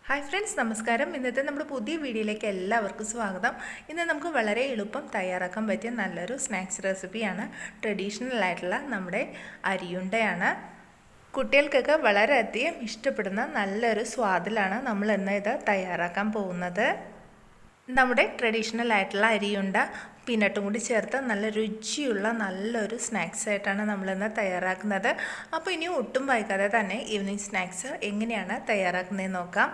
Hi friends, നമസ്കാരം. ഇന്നത്തെ നമ്മുടെ പുതിയ വീഡിയോയിലേക്ക് എല്ലാവർക്കും സ്വാഗതം. ഇന്ന് നമുക്ക് വളരെ എളുപ്പം തയ്യാറാക്കാൻ പറ്റിയ നല്ലൊരു സ്നാക്സ് റെസിപ്പിയാണ്. ട്രഡീഷണൽ ആയിട്ടുള്ള നമ്മുടെ അരിയുണ്ടയാണ്. കുട്ടികൾക്കൊക്കെ വളരെയധികം ഇഷ്ടപ്പെടുന്ന നല്ലൊരു സ്വാദിലാണ് നമ്മൾ ഇന്ന് ഇത് തയ്യാറാക്കാൻ പോകുന്നത്. നമ്മുടെ ട്രഡീഷണൽ ആയിട്ടുള്ള അരിയുണ്ട പീനട്ടും കൂടി ചേർത്ത് നല്ല രുചിയുള്ള നല്ലൊരു സ്നാക്സ് ആയിട്ടാണ് നമ്മളിന്ന് തയ്യാറാക്കുന്നത്. അപ്പോൾ ഇനി ഒട്ടും വൈകാതെ തന്നെ ഈവനിങ് സ്നാക്സ് എങ്ങനെയാണ് തയ്യാറാക്കുന്നതെന്ന് നോക്കാം.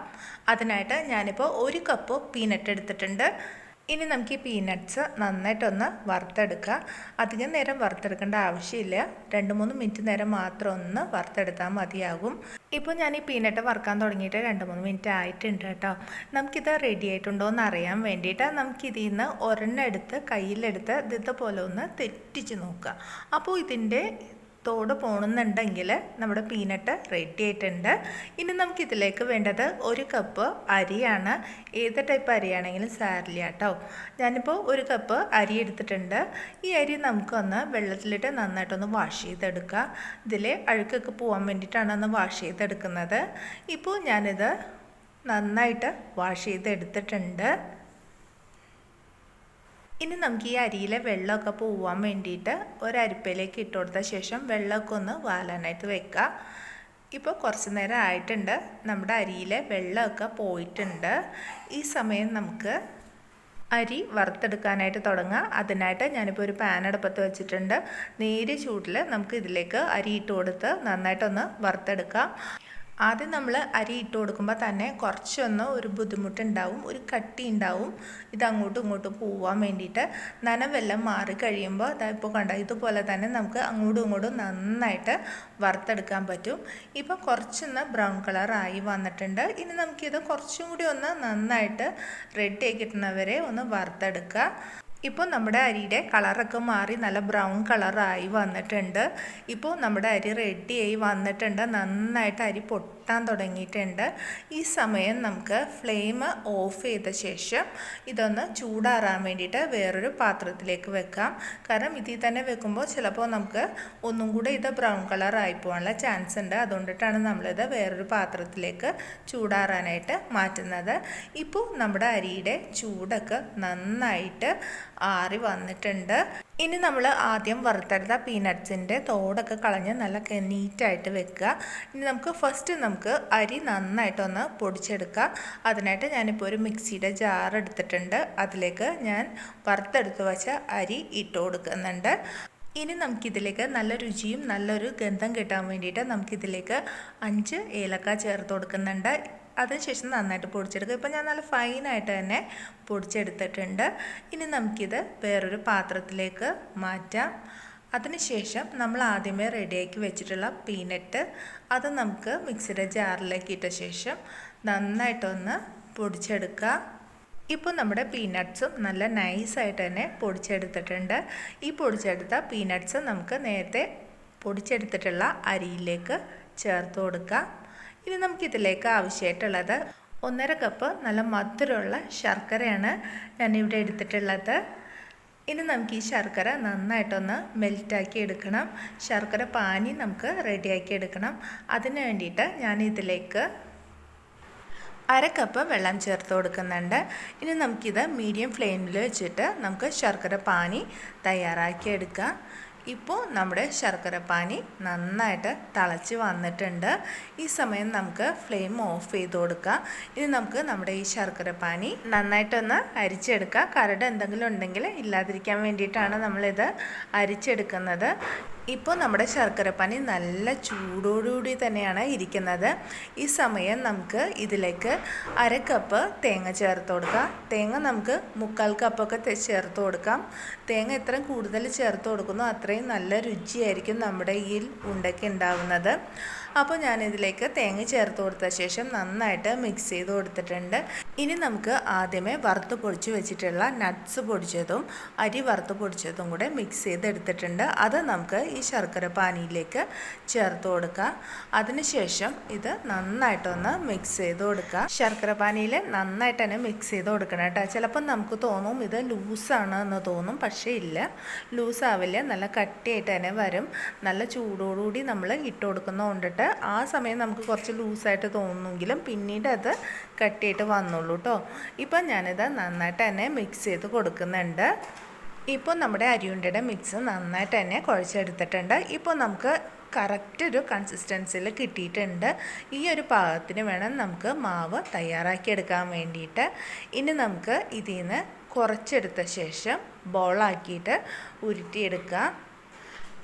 അതിനായിട്ട് ഞാനിപ്പോൾ 1 കപ്പ് പീനട്ട് എടുത്തിട്ടുണ്ട്. ഇനി നമുക്ക് ഈ പീനട്ട്സ് നന്നായിട്ടൊന്ന് വറുത്തെടുക്കുക. അധികം നേരം വറുത്തെടുക്കേണ്ട ആവശ്യമില്ല, 2-3 മിനിറ്റ് നേരം മാത്രം ഒന്ന് വറുത്തെടുത്താൽ മതിയാകും. ഇപ്പോൾ ഞാൻ ഈ പീനട്ട് വറുക്കാൻ തുടങ്ങിയിട്ട് 2-3 മിനിറ്റ് ആയിട്ടുണ്ട് കേട്ടോ. നമുക്കിത് റെഡി ആയിട്ടുണ്ടോ എന്ന് അറിയാൻ വേണ്ടിയിട്ട് നമുക്കിതിൽ നിന്ന് ഒരെണ്ണം എടുത്ത് കയ്യിലെടുത്ത് ഇതുപോലെ ഒന്ന് തെറ്റിച്ച് നോക്കുക. അപ്പോൾ ഇതിൻ്റെ തോട് പോണെന്നുണ്ടെങ്കിൽ നമ്മുടെ പീനട്ട് റെഡി ആയിട്ടുണ്ട്. ഇനി നമുക്കിതിലേക്ക് വേണ്ടത് 1 കപ്പ് അരിയാണ്. ഏത് ടൈപ്പ് അരിയാണെങ്കിലും സാരില്ല കേട്ടോ. ഞാനിപ്പോൾ 1 കപ്പ് അരി എടുത്തിട്ടുണ്ട്. ഈ അരി നമുക്കൊന്ന് വെള്ളത്തിലിട്ട് നന്നായിട്ടൊന്ന് വാഷ് ചെയ്തെടുക്കുക. ഇതിൽ അഴുക്കൊക്കെ പോകാൻ വേണ്ടിയിട്ടാണ് ഒന്ന് വാഷ് ചെയ്തെടുക്കുന്നത്. ഇപ്പോൾ ഞാനിത് നന്നായിട്ട് വാഷ് ചെയ്തെടുത്തിട്ടുണ്ട്. ഇനി നമുക്ക് ഈ അരിയിലെ വെള്ളമൊക്കെ പോവാൻ വേണ്ടിയിട്ട് ഒരരിപ്പയിലേക്ക് ഇട്ട് കൊടുത്ത ശേഷം വെള്ളമൊക്കെ ഒന്ന് വാലാനായിട്ട് വെക്കുക. ഇപ്പോൾ കുറച്ച് നേരം ആയിട്ടുണ്ട്, നമ്മുടെ അരിയിലെ വെള്ളമൊക്കെ പോയിട്ടുണ്ട്. ഈ സമയം നമുക്ക് അരി വറുത്തെടുക്കാനായിട്ട് തുടങ്ങാം. അതിനായിട്ട് ഞാനിപ്പോൾ ഒരു പാൻ അടുപ്പത്ത് വെച്ചിട്ടുണ്ട്. നേരിയ ചൂടിൽ നമുക്ക് ഇതിലേക്ക് അരി ഇട്ട് കൊടുത്ത് നന്നായിട്ടൊന്ന് വറുത്തെടുക്കാം. ആദ്യം നമ്മൾ അരി ഇട്ട് കൊടുക്കുമ്പോൾ തന്നെ കുറച്ചൊന്ന് ഒരു ബുദ്ധിമുട്ടുണ്ടാവും, ഒരു കട്ടി ഉണ്ടാവും. ഇത് അങ്ങോട്ടും ഇങ്ങോട്ടും പോവാൻ വേണ്ടിയിട്ട് നനവെല്ലാം മാറി കഴിയുമ്പോൾ ഇപ്പോൾ കണ്ട ഇതുപോലെ തന്നെ നമുക്ക് അങ്ങോട്ടും ഇങ്ങോട്ടും നന്നായിട്ട് വറുത്തെടുക്കാൻ പറ്റും. ഇപ്പോൾ കുറച്ചൊന്ന് ബ്രൗൺ കളറായി വന്നിട്ടുണ്ട്. ഇനി നമുക്കിത് കുറച്ചും കൂടി ഒന്ന് നന്നായിട്ട് റെഡി ആയി കിട്ടുന്നവരെ ഒന്ന് വറുത്തെടുക്കുക. ഇപ്പോൾ നമ്മുടെ അരിയുടെ കളറൊക്കെ മാറി നല്ല ബ്രൗൺ കളറായി വന്നിട്ടുണ്ട്. ഇപ്പോൾ നമ്മുടെ അരി റെഡിയായി വന്നിട്ടുണ്ട്. നന്നായിട്ട് അരി പൊട്ടാൻ തുടങ്ങിയിട്ടുണ്ട്. ഈ സമയം നമുക്ക് ഫ്ലെയിം ഓഫ് ചെയ്ത ശേഷം ഇതൊന്ന് ചൂടാറാൻ വേണ്ടിയിട്ട് വേറൊരു പാത്രത്തിലേക്ക് വെക്കാം. കാരണം ഇതിൽ തന്നെ വെക്കുമ്പോൾ ചിലപ്പോൾ നമുക്ക് ഒന്നും കൂടെ ഇത് ബ്രൗൺ കളറായി പോകാനുള്ള ചാൻസ് ഉണ്ട്. അതുകൊണ്ടിട്ടാണ് നമ്മളിത് വേറൊരു പാത്രത്തിലേക്ക് ചൂടാറാനായിട്ട് മാറ്റുന്നത്. ഇപ്പോൾ നമ്മുടെ അരിയുടെ ചൂടൊക്കെ നന്നായിട്ട് ആറി വന്നിട്ടുണ്ട്. ഇനി നമ്മൾ ആദ്യം വറുത്തെടുത്ത പീനട്ട്സിൻ്റെ തോടൊക്കെ കളഞ്ഞ് നല്ല നീറ്റായിട്ട് വെക്കുക. ഇനി നമുക്ക് അരി നന്നായിട്ടൊന്ന് പൊടിച്ചെടുക്കുക. അതിനായിട്ട് ഞാനിപ്പോൾ ഒരു മിക്സിയുടെ ജാർ എടുത്തിട്ടുണ്ട്. അതിലേക്ക് ഞാൻ വറുത്തെടുത്ത് വെച്ച അരി ഇട്ട് കൊടുക്കുന്നുണ്ട്. ഇനി നമുക്കിതിലേക്ക് നല്ല രുചിയും നല്ലൊരു ഗന്ധം കിട്ടാൻ വേണ്ടിയിട്ട് നമുക്കിതിലേക്ക് 5 ഏലക്ക ചേർത്ത് കൊടുക്കുന്നുണ്ട്. അതിനുശേഷം നന്നായിട്ട് പൊടിച്ചെടുക്കുക. ഇപ്പോൾ ഞാൻ നല്ല ഫൈനായിട്ട് തന്നെ പൊടിച്ചെടുത്തിട്ടുണ്ട്. ഇനി നമുക്കിത് വേറൊരു പാത്രത്തിലേക്ക് മാറ്റാം. അതിനുശേഷം നമ്മൾ ആദ്യമേ റെഡിയാക്കി വെച്ചിട്ടുള്ള പീനട്ട് അത് നമുക്ക് മിക്സിയുടെ ജാറിലേക്ക് ഇട്ട ശേഷം നന്നായിട്ടൊന്ന് പൊടിച്ചെടുക്കുക. ഇപ്പോൾ നമ്മുടെ പീനട്ട്സും നല്ല നൈസായിട്ട് തന്നെ പൊടിച്ചെടുത്തിട്ടുണ്ട്. ഈ പൊടിച്ചെടുത്ത പീനട്ട്സ് നമുക്ക് നേരത്തെ പൊടിച്ചെടുത്തിട്ടുള്ള അരിയിലേക്ക് ചേർത്ത് കൊടുക്കാം. ഇനി നമുക്കിതിലേക്ക് ആവശ്യമായിട്ടുള്ളത് 1.5 കപ്പ് നല്ല മധുരമുള്ള ശർക്കരയാണ് ഞാനിവിടെ എടുത്തിട്ടുള്ളത്. ഇനി നമുക്ക് ഈ ശർക്കര നന്നായിട്ടൊന്ന് മെൽറ്റാക്കി എടുക്കണം. ശർക്കര പാനി നമുക്ക് റെഡിയാക്കി എടുക്കണം. അതിന് വേണ്ടിയിട്ട് ഞാനിതിലേക്ക് 1/2 കപ്പ് വെള്ളം ചേർത്ത് കൊടുക്കുന്നുണ്ട്. ഇനി നമുക്കിത് മീഡിയം ഫ്ലെയിമിൽ വെച്ചിട്ട് നമുക്ക് ശർക്കര പാനി തയ്യാറാക്കി എടുക്കാം. ഇപ്പോൾ നമ്മുടെ ശർക്കര പാനി നന്നായിട്ട് തിളച്ച് വന്നിട്ടുണ്ട്. ഈ സമയം നമുക്ക് ഫ്ലെയിം ഓഫ് ചെയ്ത് കൊടുക്കാം. ഇനി നമുക്ക് നമ്മുടെ ഈ ശർക്കര പാനി നന്നായിട്ടൊന്ന് അരിച്ചെടുക്കുക. കരട് എന്തെങ്കിലും ഉണ്ടെങ്കിൽ ഇല്ലാതിരിക്കാൻ വേണ്ടിയിട്ടാണ് നമ്മളിത് അരിച്ചെടുക്കുന്നത്. ഇപ്പോൾ നമ്മുടെ ശർക്കരപ്പാനി നല്ല ചൂടോടുകൂടി തന്നെയാണ് ഇരിക്കുന്നത്. ഈ സമയം നമുക്ക് ഇതിലേക്ക് 1/2 കപ്പ് തേങ്ങ ചേർത്ത് കൊടുക്കാം. തേങ്ങ നമുക്ക് 1/4 കപ്പൊക്കെ ചേർത്ത് കൊടുക്കാം. തേങ്ങ എത്രയും കൂടുതൽ ചേർത്ത് കൊടുക്കുന്നു അത്രയും നല്ല രുചിയായിരിക്കും നമ്മുടെ ഈ ഉണ്ടയ്ക്ക് ഉണ്ടാവുന്നത്. അപ്പോൾ ഞാനിതിലേക്ക് തേങ്ങ ചേർത്ത് കൊടുത്ത ശേഷം നന്നായിട്ട് മിക്സ് ചെയ്ത് കൊടുത്തിട്ടുണ്ട്. ഇനി നമുക്ക് ആദ്യമേ വറുത്ത് പൊടിച്ച് വെച്ചിട്ടുള്ള നട്ട്സ് പൊടിച്ചതും അരി വറുത്ത് പൊടിച്ചതും കൂടെ മിക്സ് ചെയ്തെടുത്തിട്ടുണ്ട്. അത് നമുക്ക് ഈ ശർക്കര പാനിയിലേക്ക് ചേർത്ത് കൊടുക്കുക. അതിനുശേഷം ഇത് നന്നായിട്ടൊന്ന് മിക്സ് ചെയ്ത് കൊടുക്കുക. ശർക്കര പാനിയിൽ നന്നായിട്ട് തന്നെ മിക്സ് ചെയ്ത് കൊടുക്കണം കേട്ടോ. ചിലപ്പം നമുക്ക് തോന്നും ഇത് ലൂസാണ് എന്ന് തോന്നും, പക്ഷേ ഇല്ല, ലൂസാവില്ല, നല്ല കട്ടിയായിട്ട് തന്നെ വരും. നല്ല ചൂടോടുകൂടി നമ്മൾ ഇട്ട് കൊടുക്കുന്നതുകൊണ്ടിട്ട് ആ സമയം നമുക്ക് കുറച്ച് ലൂസായിട്ട് തോന്നുമെങ്കിലും പിന്നീട് അത് കട്ടിയായിട്ട് വന്നുള്ളൂ കേട്ടോ. ഇപ്പം ഞാനിത് നന്നായിട്ട് തന്നെ മിക്സ് ചെയ്ത് കൊടുക്കുന്നുണ്ട്. ഇപ്പോൾ നമ്മുടെ അരിയുണ്ടയുടെ മിക്സ് നന്നായിട്ട് തന്നെ കുഴച്ചെടുത്തിട്ടുണ്ട്. ഇപ്പോൾ നമുക്ക് കറക്റ്റ് ഒരു കൺസിസ്റ്റൻസിയിൽ കിട്ടിയിട്ടുണ്ട്. ഈ ഒരു പാകത്തിന് വേണം നമുക്ക് മാവ് തയ്യാറാക്കിയെടുക്കാൻ വേണ്ടിയിട്ട്. ഇനി നമുക്ക് ഇതിൽ നിന്ന് കുറച്ചെടുത്ത ശേഷം ബോളാക്കിയിട്ട് ഉരുട്ടിയെടുക്കാം.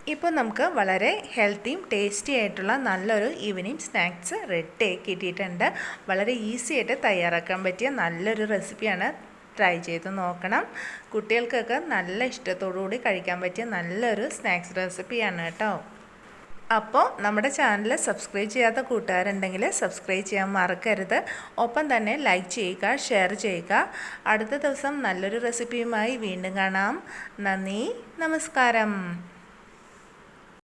ഇപ്പോൾ നമുക്ക് വളരെ ഹെൽത്തിയും ടേസ്റ്റി ആയിട്ടുള്ള നല്ലൊരു ഈവനിങ് സ്നാക്സ് റെഡി കിട്ടിയിട്ടുണ്ട്. വളരെ ഈസി ആയിട്ട് തയ്യാറാക്കാൻ പറ്റിയ നല്ലൊരു റെസിപ്പിയാണ്. ട്രൈ ചെയ്ത് നോക്കണം. കുട്ടികൾക്കൊക്കെ നല്ല ഇഷ്ടത്തോടുകൂടി കഴിക്കാൻ പറ്റിയ നല്ലൊരു സ്നാക്സ് റെസിപ്പിയാണ് കേട്ടോ. അപ്പോൾ നമ്മുടെ ചാനൽ സബ്സ്ക്രൈബ് ചെയ്യാത്ത കൂട്ടുകാരുണ്ടെങ്കിൽ സബ്സ്ക്രൈബ് ചെയ്യാൻ മറക്കരുത്. ഒപ്പം തന്നെ ലൈക്ക് ചെയ്യുക, ഷെയർ ചെയ്യുക. അടുത്ത ദിവസം നല്ലൊരു റെസിപ്പിയുമായി വീണ്ടും കാണാം. നന്ദി, നമസ്കാരം.